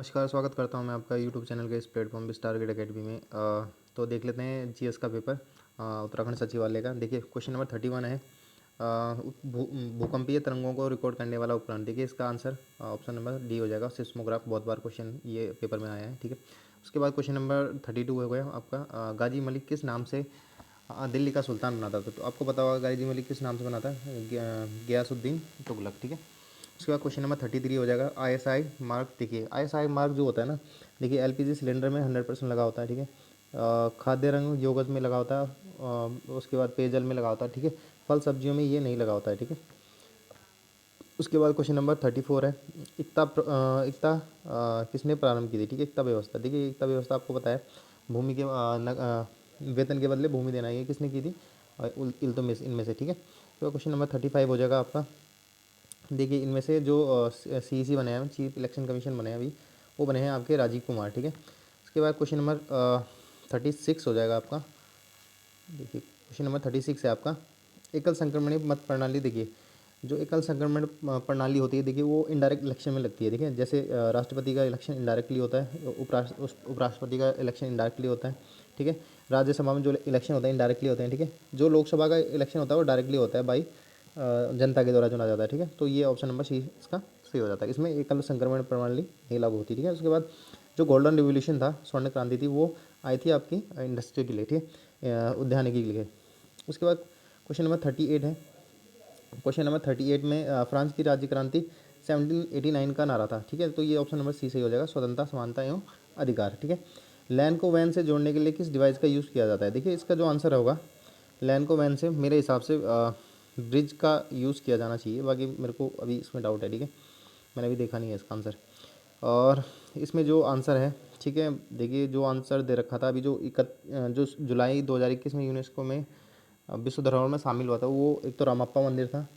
नमस्कार, स्वागत करता हूँ मैं आपका यूट्यूब चैनल के इस प्लेटफॉर्म पे स्टार गेट अकेडमी में। तो देख लेते हैं जीएस का पेपर उत्तराखंड सचिवालय का। देखिए क्वेश्चन नंबर 31 है। भूकंपीय तरंगों को रिकॉर्ड करने वाला उपकरण। देखिए इसका आंसर ऑप्शन नंबर डी हो जाएगा, सिस्मोग्राफ। बहुत बार क्वेश्चन ये पेपर में आया है, ठीक है। उसके बाद क्वेश्चन नंबर 32 हो गया आपका। गाजी मलिक किस नाम से दिल्ली का सुल्तान बना था? तो आपको पता होगा गाजी मलिक किस नाम से बना था। गयासुद्दीन तुगलक, ठीक है। उसके बाद क्वेश्चन नंबर 33 हो जाएगा। ISI mark. देखिए आईएसआई मार्क जो होता है ना, देखिए एलपीजी सिलेंडर में 100% लगा होता है, ठीक है। खाद्य रंग योगज में लगा होता है। उसके बाद पेयजल में लगा होता है, ठीक है। फल सब्जियों में ये नहीं लगा होता है, ठीक है। उसके बाद क्वेश्चन नंबर 34 है। एकता किसने प्रारंभ की थी? ठीक है, एकता व्यवस्था। देखिए एकता व्यवस्था आपको पता है, भूमि के वेतन के बदले भूमि देना, ये किसने की थी? इल्तुतमिश, इनमें से, ठीक है। तो क्वेश्चन नंबर 35 हो जाएगा आपका। देखिए इनमें से जो सीईसी बने हैं, चीफ इलेक्शन कमीशन बने हैं अभी, वो बने हैं आपके राजीव कुमार, ठीक है। उसके बाद क्वेश्चन नंबर 36 हो जाएगा आपका। देखिए क्वेश्चन नंबर 36 है आपका। एकल संक्रमणीय मत प्रणाली। देखिए जो एकल संक्रमण प्रणाली होती है, देखिए वो इनडायरेक्ट इलेक्शन में लगती है, देखिए जैसे राष्ट्रपति का इलेक्शन इनडायरेक्टली होता है, उपराष्ट्रपति का इलेक्शन इनडायरेक्टली होता है, ठीक है। राज्यसभा में जो इलेक्शन होता है इनडायरेक्टली होते हैं, ठीक है। जो लोकसभा का इलेक्शन होता है वो डायरेक्टली होता है, बाई जनता के द्वारा चुना जाता है, ठीक है। तो ये ऑप्शन नंबर सी इसका सही हो जाता है। इसमें एकल संक्रमण प्रणाली नहीं लागू होती, ठीक है। उसके बाद जो गोल्डन रिवोल्यूशन था, स्वर्ण क्रांति थी, वो आई थी आपकी इंडस्ट्री के लिए, ठीक है, उद्यानिकी के लिए। उसके बाद क्वेश्चन नंबर 38 है। क्वेश्चन नंबर 38 में फ्रांस की राज्य क्रांति 1789 का नारा था, ठीक है। तो ये ऑप्शन नंबर सी सही हो जाएगा, स्वतंत्रता, समानता एवं अधिकार, ठीक है। लैन को वैन से जोड़ने के लिए किस डिवाइस का यूज़ किया जाता है? देखिए इसका जो आंसर होगा, लैन को वैन से मेरे हिसाब से ब्रिज का यूज़ किया जाना चाहिए, बाकी मेरे को अभी इसमें डाउट है, ठीक है। मैंने अभी देखा नहीं है इसका आंसर। और इसमें जो आंसर है, ठीक है, देखिए जो आंसर दे रखा था अभी, जो जुलाई 2021 में यूनेस्को में विश्व धरोहर में शामिल हुआ था, वो एक तो रामप्पा मंदिर था,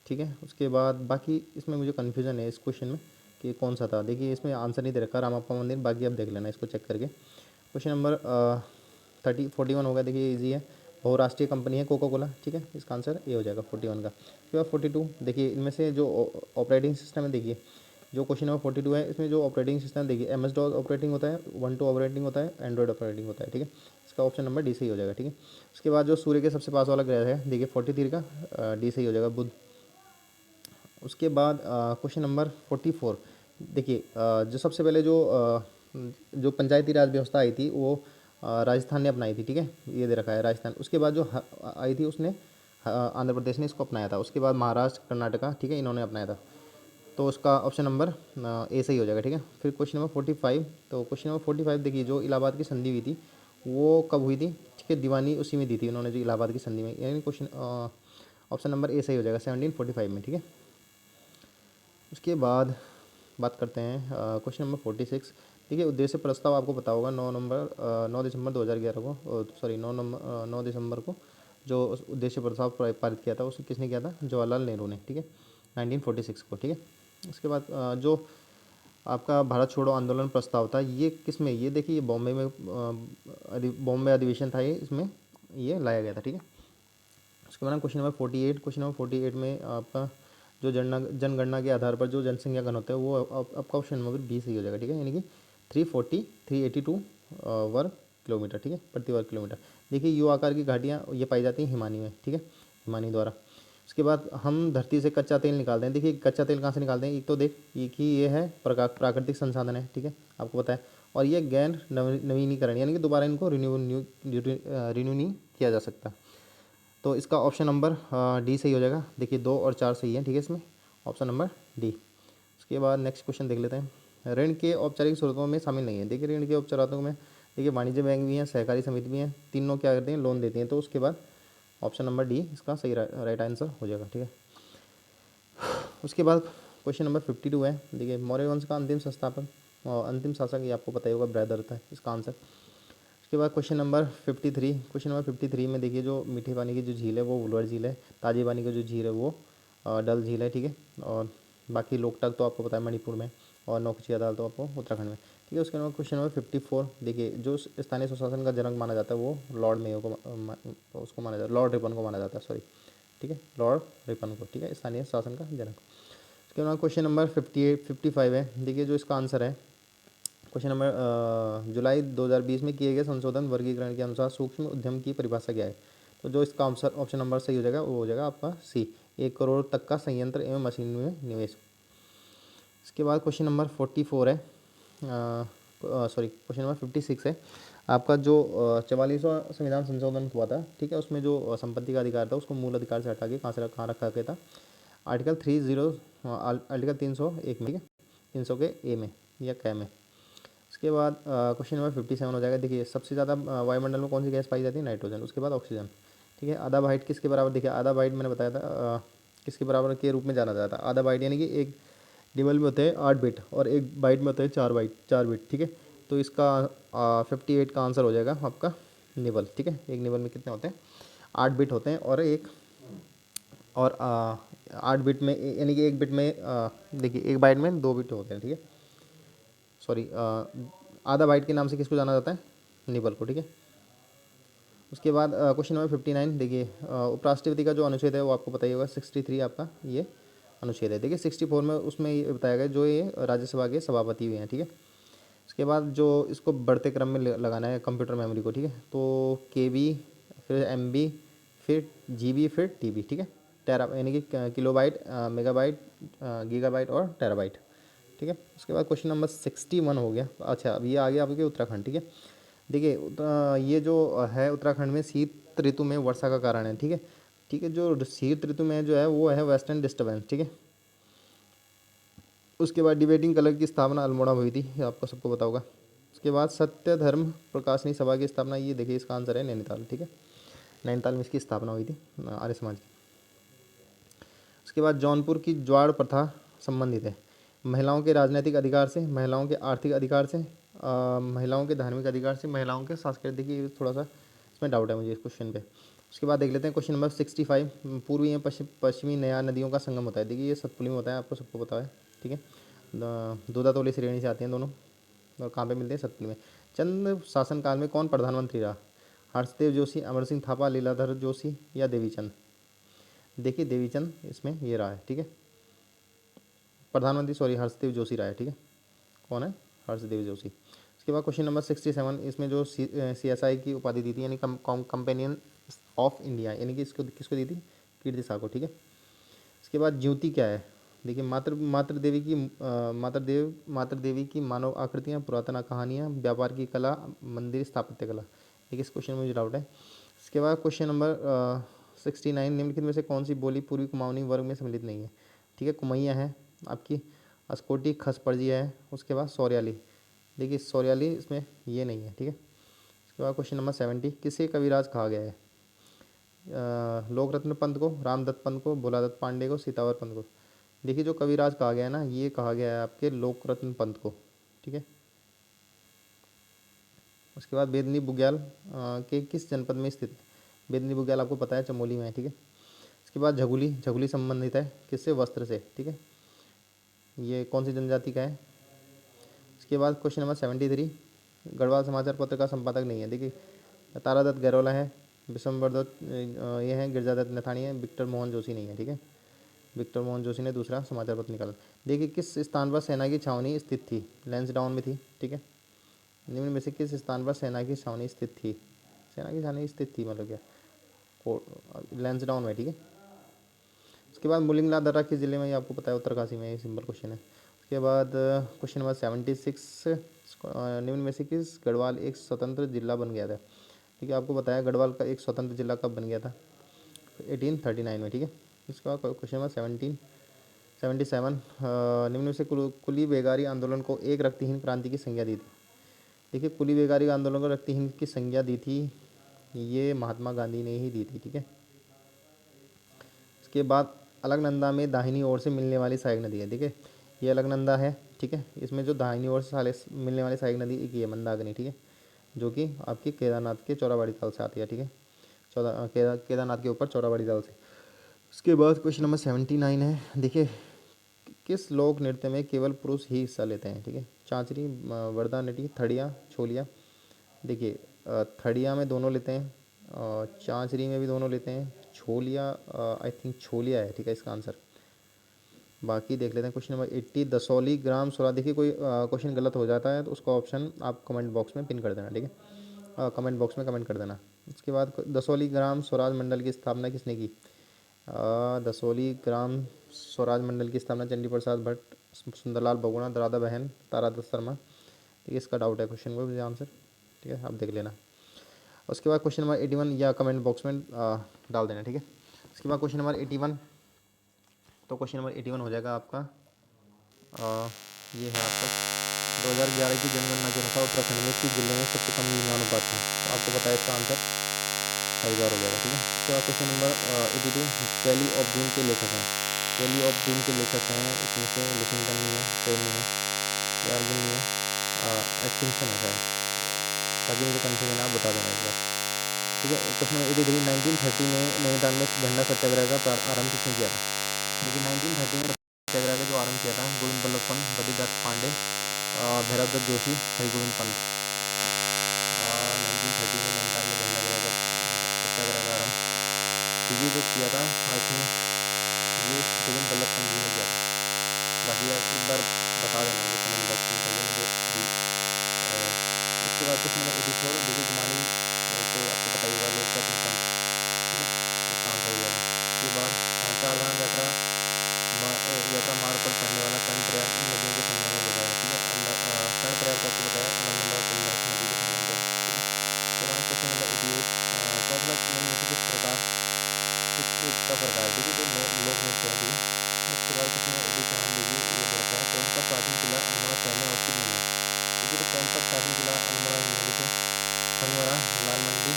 ठीक है। उसके बाद बाकी इसमें मुझे कन्फ्यूज़न है इस क्वेश्चन में कि कौन सा था। देखिए इसमें आंसर नहीं दे रखा रामप्पा मंदिर, बाकी आप देख लेना इसको चेक करके। क्वेश्चन नंबर 41 हो गया। देखिए इजी है। बहुराष्ट्रीय कंपनी है कोका कोला, ठीक है। इसका आंसर ये हो जाएगा 41 का। उसके बाद 42, देखिए इनमें से जो ऑपरेटिंग सिस्टम है, देखिए जो क्वेश्चन नंबर 42 है, इसमें जो ऑपरेटिंग सिस्टम देखिए एम एस डॉस ऑपरेटिंग होता है, Ubuntu ऑपरेटिंग होता है, एंड्रॉइड ऑपरेटिंग होता है, ठीक है। इसका ऑप्शन नंबर डी सही हो जाएगा, ठीक है। उसके बाद जो सूर्य के सबसे पास वाला ग्रह है, देखिए 43 का डी सही हो जाएगा, बुध। उसके बाद क्वेश्चन नंबर 44। देखिए जो सबसे पहले जो पंचायती राज व्यवस्था आई थी, वो राजस्थान ने अपनाई थी, ठीक है। ये दे रखा है राजस्थान। उसके बाद जो आई थी उसने आंध्र प्रदेश ने इसको अपनाया था। उसके बाद महाराष्ट्र, कर्नाटका, ठीक है, इन्होंने अपनाया था। तो उसका ऑप्शन नंबर ए सही हो जाएगा, ठीक है। फिर क्वेश्चन नंबर 45। तो क्वेश्चन नंबर 45 देखिए, जो इलाहाबाद की संधि हुई थी वो कब हुई थी? ठीक है, दीवानी उसी में दी थी उन्होंने, जो इलाहाबाद की संधि में, यानी क्वेश्चन ऑप्शन नंबर ए सही हो जाएगा, 1745 में, ठीक है। उसके बाद बात करते हैं क्वेश्चन नंबर 46। देखिए उद्देश्य प्रस्ताव आपको पता होगा, 9 दिसंबर 2011 को, सॉरी 9 दिसंबर को जो उद्देश्य प्रस्ताव पारित किया था, उसे किसने किया था? जवाहरलाल नेहरू ने, ठीक है, 1946 को, ठीक है। उसके बाद जो आपका भारत छोड़ो आंदोलन प्रस्ताव था, ये किस में? ये देखिए बॉम्बे में बॉम्बे अधिवेशन था, ये इसमें ये लाया गया था, ठीक है। उसके बाद क्वेश्चन नंबर 48। क्वेश्चन नंबर 48 में आपका जो जनगणना के आधार पर जो जनसंख्या घन होता है, वो आपका ऑप्शन नंबर बी सही हो जाएगा, ठीक है, यानी कि 382 वर्ग किलोमीटर, ठीक है, प्रति वर्ग किलोमीटर। देखिए यू आकार की घाटियाँ ये पाई जाती हैं हिमानी में, ठीक है, हिमानी द्वारा। उसके बाद हम धरती से कच्चा तेल निकालते हैं। देखिए कच्चा तेल कहाँ से निकालते हैं? एक तो देख एक ही ये है, प्राकृतिक संसाधन है, ठीक है, आपको पता है। और ये गैर नवीनीकरण, यानी कि दोबारा इनको रिन्यू नहीं किया जा सकता। तो इसका ऑप्शन नंबर डी सही हो जाएगा। देखिए 2 और 4 सही है, ठीक है, इसमें ऑप्शन नंबर डी। उसके बाद नेक्स्ट क्वेश्चन देख लेते हैं। ऋण के औपचारिक स्रोतों में शामिल नहीं है। देखिए ऋण के औपचारिकों में देखिए वाणिज्य बैंक भी हैं, सहकारी समिति भी हैं, तीनों क्या करते हैं? लोन देती हैं। तो उसके बाद ऑप्शन नंबर डी इसका सही राइट आंसर हो जाएगा, ठीक है। उसके बाद क्वेश्चन नंबर 52 है। देखिए मौर्य वंश का अंतिम संस्थापक और अंतिम शासक, ये आपको पता ही होगा, बृहदरथ है इसका आंसर। उसके बाद क्वेश्चन नंबर 53। क्वेश्चन नंबर 53 में देखिए जो मीठे पानी की जो झील है वो वुलवर झील है, ताजे पानी की जो झील है वो डल झील है, ठीक है। और बाकी लोकटक तो आपको पता है मणिपुर में, और नौकुचिया दाल तो आपको उत्तराखंड में, ठीक है। उसके बाद क्वेश्चन नंबर 54। देखिए जो स्थानीय स्वशासन का जनक माना जाता है वो लॉर्ड मेयो को उसको माना जाता है, लॉर्ड रिपन को माना जाता है, सॉरी, ठीक है, लॉर्ड रिपन को, ठीक है, स्थानीय शासन का जनक। उसके बाद क्वेश्चन नंबर 55 है। देखिए जो इसका आंसर है क्वेश्चन नंबर जुलाई 2020 में किए गए संशोधन वर्गीकरण के अनुसार सूक्ष्म उद्यम की परिभाषा क्या है? तो जो इसका आंसर ऑप्शन नंबर सही हो जाएगा वो हो जाएगा आपका सी, 1 करोड़ तक का संयंत्र एवं मशीन में निवेश। इसके बाद क्वेश्चन नंबर 44 है, सॉरी क्वेश्चन नंबर 56 है आपका। जो 44वां संविधान संशोधन हुआ था, ठीक है, उसमें जो संपत्ति का अधिकार था उसको मूल अधिकार से हटा के कहाँ रखा गया था? आर्टिकल 301 में, ठीक है, 300 के ए में या कै में। उसके बाद क्वेश्चन नंबर 57 हो जाएगा। देखिए सबसे ज़्यादा वायुमंडल में कौन सी गैस पाई जाती है? नाइट्रोजन। उसके बाद ऑक्सीजन, ठीक है। आधा बाइट किसके बराबर? देखिए आधा बाइट मैंने बताया था किसके बराबर के रूप में जाना जाता है? आधा बाइट यानी कि एक डिबल में होते हैं 8 बिट और एक बाइट में होते हैं 4 बिट, ठीक है। तो इसका 58 का आंसर हो जाएगा आपका निबल, ठीक है। एक निबल में कितने होते हैं? 8 बिट होते हैं और 8 बिट में यानी कि एक बिट में देखिए एक बाइट में 2 बिट होते हैं, ठीक है। सॉरी आधा बाइट के नाम से किसको जाना जाता है? निबल को, ठीक है। उसके बाद क्वेश्चन नंबर 59 देखिए उपराष्ट्रपति का जो अनुच्छेद है वो आपको पता ही होगा, 63 आपका ये अनुच्छेद है। देखिए 64 में उसमें ये बताया गया जो ये राज्यसभा के सभापति हुए हैं, ठीक है। उसके बाद जो इसको बढ़ते क्रम में लगाना है कंप्यूटर मेमोरी को, ठीक है, तो KB, फिर MB, फिर GB, फिर TB, ठीक है। टेरा यानी कि किलोबाइट, मेगाबाइट, गीगाबाइट और टेराबाइट, ठीक है। उसके बाद क्वेश्चन नंबर 61 हो गया। अच्छा अब ये आ गया आपके उत्तराखंड, ठीक है। देखिए ये जो है उत्तराखंड में शीत ऋतु में वर्षा का कारण है, ठीक है, ठीक है। जो शीत ऋतु में जो है वो है वेस्टर्न डिस्टर्बेंस, ठीक है। उसके बाद डिबेटिंग कलर की स्थापना अल्मोड़ा में हुई थी, ये आपको सबको पता होगा। उसके बाद सत्य धर्म प्रकाशनी सभा की स्थापना, ये देखिए इसका आंसर है नैनीताल, ठीक है। नैनीताल में इसकी स्थापना हुई थी आर्य समाज की। उसके बाद जौनपुर की ज्वार प्रथा संबंधित है महिलाओं के राजनीतिक अधिकार से, महिलाओं के आर्थिक अधिकार से, महिलाओं के धार्मिक अधिकार से, महिलाओं के सांस्कृतिक, देखिए थोड़ा सा इसमें डाउट है मुझे इस क्वेश्चन पे। उसके बाद देख लेते हैं क्वेश्चन नंबर 65, पूर्वी एवं पश्चिमी नया नदियों का संगम होता है। देखिए ये सतपुली में होता है, आपको सबको पता है, ठीक है। दूधातोली श्रेणी से आते हैं दोनों, और कहाँ पे मिलते हैं? सतपुली में। चंद शासनकाल में कौन प्रधानमंत्री रहा? हर्षदेव जोशी, अमर सिंह थापा, लीलाधर जोशी या देवीचंद? देखिए देवीचंद इसमें ये रहा है, ठीक है। प्रधानमंत्री सॉरी हर्षदेव जोशी रहा है, ठीक है। कौन है? हर्षदेव जोशी। उसके बाद क्वेश्चन नंबर 67, इसमें जो CSI की उपाधि दी थी यानी कंपेनियन ऑफ इंडिया, यानी कि इसको किसको दी थी? कीर्ति शाह को, ठीक है। इसके बाद ज्योति क्या है? देखिए मातृ देवी की मानव आकृतियाँ, पुरातन कहानियाँ, व्यापार की कला, मंदिर स्थापत्य कला। देखिए इस क्वेश्चन में मुझे डाउट है। इसके बाद क्वेश्चन नंबर 69, निम्नलिखित में से कौन सी बोली पूर्वी कुमाऊनी वर्ग में सम्मिलित नहीं है? ठीक है, कुमैया है आपकी, अस्कोटी, खसपड़जिया है, उसके बाद सौर्याली। देखिए सौर्याली इसमें ये नहीं है, ठीक है। उसके बाद क्वेश्चन नंबर 70, किसे कविराज कहा गया है? लोकरत्न पंत को, रामदत्त पंत को, भोलादत्त पांडे को, सीतावर पंत को? देखिए जो कविराज कहा गया है ना, ये कहा गया है आपके लोकरत्न पंत को, ठीक है। उसके बाद बेदनी बुग्याल के किस जनपद में स्थित है? बेदनी बुग्याल आपको पता है चमोली में है, ठीक है। उसके बाद झगुली, झगुली संबंधित है किससे? वस्त्र से, ठीक है। ये कौन सी जनजाति का है? इसके बाद क्वेश्चन नंबर 73, गढ़वाल समाचार पत्र का संपादक नहीं है। देखिए तारादत्त गैरोला है, विशंबर दत्त ये है, गिरजादत्त नथानी है, विक्टर मोहन जोशी नहीं है, ठीक है। विक्टर मोहन जोशी ने दूसरा समाचार पत्र निकाला। देखिए किस स्थान पर सेना की छावनी स्थित थी? लैंसडाउन में थी, ठीक है। निम्न में से किस स्थान पर सेना की छावनी स्थित थी? सेना की छावनी स्थित थी मतलब क्या? लैंसडाउन में, ठीक है। उसके बाद मुलिंगला दर्रा किस जिले में? ये आपको पता है उत्तरकाशी में, ये सिंपल क्वेश्चन है। उसके बाद क्वेश्चन नंबर 76, निम्न में से किस गढ़वाल एक स्वतंत्र जिला बन गया था? ठीक है, आपको बताया गढ़वाल का एक स्वतंत्र जिला कब बन गया था? 1839 में, ठीक है। इसके बाद क्वेश्चन नंबर 77, निम्न में से कुली बेगारी आंदोलन को एक रक्तहीन क्रांति की संज्ञा दी थी? देखिए कुली बेगारी आंदोलन को रक्तहीन की संज्ञा दी थी, ये महात्मा गांधी ने ही दी थी, ठीक है। इसके बाद अलकनंदा में दाहिनी ओर से मिलने वाली सहायक नदी है, ठीक है। ये अलकनंदा है, ठीक है। इसमें जो दाहिनी ओर से मिलने वाली सहायक नदी एक ये मंदाकिनी, ठीक है, जो कि आपकी केदारनाथ के चौराबाड़ी ताल से आती है, ठीक है। केदारनाथ के ऊपर चौराबाड़ी ताल से। उसके बाद क्वेश्चन नंबर 79 है। देखिए किस लोक नृत्य में केवल पुरुष ही हिस्सा लेते हैं? ठीक है, चांचरी, वर्दा नटी, थड़िया, छोलिया। देखिए थड़िया में दोनों लेते हैं, चांचरी में भी दोनों लेते हैं, छोलिया आई थिंक छोलिया है, ठीक है इसका आंसर। बाकी देख लेते हैं क्वेश्चन नंबर 80, दसौली ग्राम स्वराज। देखिए कोई क्वेश्चन गलत हो जाता है तो उसका ऑप्शन आप कमेंट बॉक्स में पिन कर देना, ठीक है, कमेंट बॉक्स में कमेंट कर देना। उसके बाद दसौली ग्राम स्वराज मंडल की स्थापना किसने की? दसौली ग्राम स्वराज मंडल की स्थापना चंडी प्रसाद भट्ट, सुंदरलाल बहुगुणा, दादा बहन, तारादत्त शर्मा। ठीक है, इसका डाउट है क्वेश्चन को मुझे आंसर, ठीक है, आप देख लेना। उसके बाद क्वेश्चन नंबर 81 या कमेंट बॉक्स में डाल देना, ठीक है। उसके बाद क्वेश्चन नंबर 81, तो क्वेश्चन नंबर 81 हो जाएगा आपका, ये है आपका 2011 की जनगणना के अनुसार उत्तराखंड में किस जिले में सबसे कम लिंगानुपात है? तो आपको पता है इसका आंसर हरिद्वार हो जाएगा, ठीक है। उसके बाद question number 82, valley of June के लेखक हैं। वैली ऑफ जून के लेखक हैं, इसमें से लुशिंगटन नहीं है, पेन नहीं है, यार्गिन नहीं है, एटकिंसन है शायद। बाकी मुझे कन्फ्यूजन है, आप बता देना एक बार, ठीक है। क्वेश्चन नंबर 83, 1930 में नैनीताल में झंडा सत्याग्रह का आरंभ किसने किया था? देखिए 1930 में सत्याग्रह का जो आरंभ किया था, गोविंद बल्लभ पंत, बद्रीदत्त पांडे, भैरवदत्त जोशी, हरिगोविंद पंत। 1930 में नैनीताल में झंडा ग्रह का सत्याग्रह का आरंभ ये जो किया था, आई थिंक ये गोविंद बल्लभ पंत जी ने किया था। बाकी आप एक बार बता देना मुझे कमेंट बॉक्स में करके मुझे भी। उसके बाद क्वेश्चन नंबर 84, देखिए गुमानी तो आपको पता ही होगा, लोकरत्न पंत, ठीक है, इसका आंसर हो जाएगा। उसके बाद चार धाम यात्रा मार्ग पर पड़ने वाला कर्णप्रयाग इन नदियों के संगम में बसा है, ठीक है। कर्णप्रयाग तो आपको बताया अलकनंदा और पिंडर नदी के संगम पे है, ठीक है। उसके बाद क्वेश्चन नंबर 88, चौथला निम्न किस प्रकार किस एक का प्रकार, देखिए जो लोक नृत्य है, ठीक है। उसके बाद क्वेश्चन नंबर 87, देखिए ये दे रखा है, कौन सा प्राचीन किला अल्मोड़ा शहर में अवस्थित नहीं है? देखिए तो कौन सा प्राचीन किला अल्मोड़ा नहीं है? देखिए खंगवड़ा, लाल मंडी,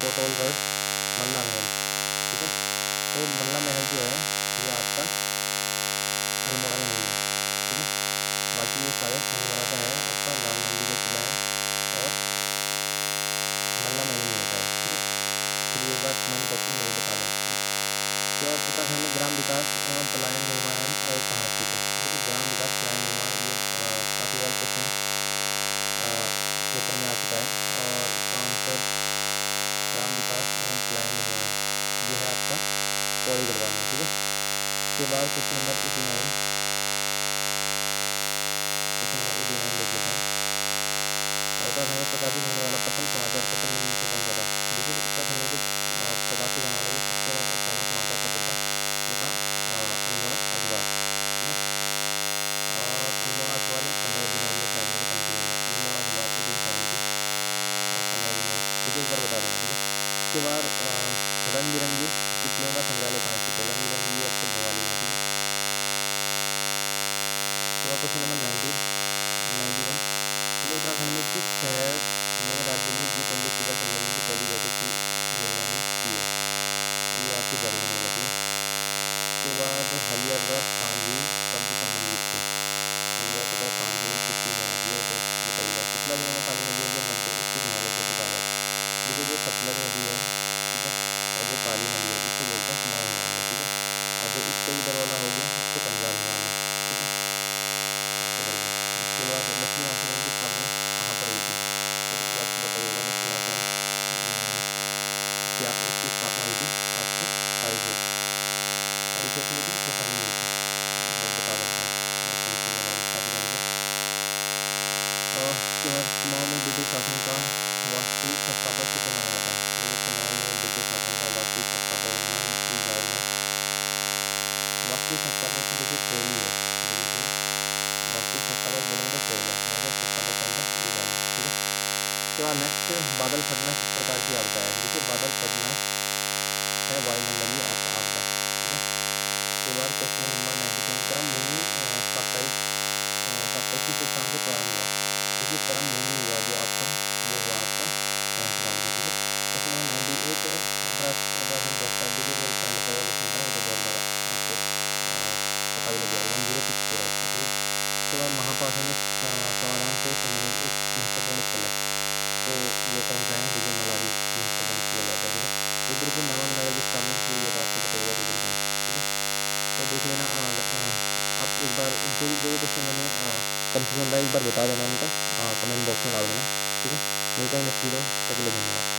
कोटोलगढ़, मल्ला महल, ठीक है। तो मल्ला महल जो है ये आपका अल्मोड़ा में नहीं है, ठीक है। बाकी ये सारे खंगवड़ा का है आपका, लाल मंडी का किला है और मल्ला महल नहीं है शायद, ठीक है। फिर एक बार कमेंट बॉक्स में मुझे बता देना। उसके बाद उत्तराखंड में ग्राम विकास एवं पलायन निर्माण आयोग कहाँ स्थित है? देखिए ग्राम विकास पलायन निर्माण ये काफ़ी बार क्वेश्चन पेपर में आ चुका है और इसका आंसर ग्राम विकास एवं पलायन निर्माण ये है आपका पौड़ी गढ़वाल में, ठीक है। उसके बाद क्वेश्चन नंबर 89, देख लेते हैं। उत्तराखंड में प्रकाशित होने वाला प्रथम समाचार पत्र निम्न से कौन सा था? देखिए उत्तराखंड में जो प्रकाशित होने वाला जो सबसे पहला समाचार पत्र था वो था अल्मोड़ा अखबार, ठीक है। और अल्मोड़ा अखबार में 15 दिनों में शायद मुझे कंफ्यूजन है, अल्मोड़ा अखबार 1870 और 15 दिनों, देखिए एक बार बता देना, ठीक है। उसके बाद रंग बिरंगी तितलियों का संग्रहालय कहाँ स्थित है? रंग बिरंगी ये आपको भवाली में, ठीक है। उसके बाद क्वेश्चन नंबर 91, देखिए उत्तराखंड में किस शहर ने राज्य में G20 शिखर सम्मेलन की पहली बैठक की मेजबानी की है? ये आपकी झारखंड हो जाती है। उसके बाद हलियागढ़ सांझी कब संबंधित थे? हलिया पता है सांझी किस चीज़ में आती है तो बताइएगा। सतलज एवं काली नदियों के मध्य स्थित हिमालय क्षेत्र कहा जाता है? देखिए जो सतलज नदी है, ठीक है, और जो काली नदी है इसको बोलते हैं कुमाऊं हिमालय, ठीक है। और जो इससे इधर वाला हो गया इसको पंजाब हिमालय, ठीक है, ऐसे करके। उसके बाद लक्ष्मी आश्रम की स्थापना कहाँ पर हुई थी? तो आपको पता ही होगा लक्ष्मी आश्रम इसकी स्थापना हुई थी आपका कारीखेत में थी, तोसानी में थी, एक बार बता देता हूँ, मैं कंफ्यूज हो रहा हूँ काफ़ी टाइम से। और उसके बाद कुमाऊं में ब्रिटिश शासन का वास्तविक संस्थापक किसे माना जाता है? देखिए कुमाऊं में ब्रिटिश शासन का वास्तविक संस्थापक वास्तविक संस्थापक तो देखिए ट्रेली है, देखिए ठीक है, वास्तविक संस्थापक बोलेंगे तो ट्रेल है, वैसे संस्थापक कौन था? ईगाली, ठीक है। उसके बाद नेक्स्ट, बादल फटना किस प्रकार की आपदा है? देखिए बादल फटना है वायुमंडलीय आपदा, ठीक है। उसके बाद क्वेश्चन नंबर 97, करम भूमि साप्ताहिक किस स्थान से प्रारंभ हुआ? देखिए करम भूमि हुआ जो आपका वो हुआ आपका हैंसराम से, ठीक है। क्वेश्चन नंबर 98, उत्तराखंड भ्रष्टाचार, देखिए कोई करंट अफेयर का क्वेश्चन था ना, ये तो बहुत बार आपको पता भी लग जाएगा, 1064 है इसका, ठीक है। उसके बाद महापाषाणिक समाधान से संबंधित एक महत्वपूर्ण स्थल है, तो ये कौन सा है? देखिए मलारी महत्वपूर्ण स्थल हो जाता है, ठीक है। रुद्रपुर नामक नगर की स्थापना किसने की है? तो आपको पता ही होगा रुद्रपुर, ठीक है। तो देख लेना, आप एक बार जो भी क्वेश्चन मैंने कन्फ्यूजन रहा एक बार बता देना उनका, कमेंट बॉक्स में डाल देना, ठीक है। मिलते हैं नेक्स्ट वीडियो, तक के लिए धन्यवाद।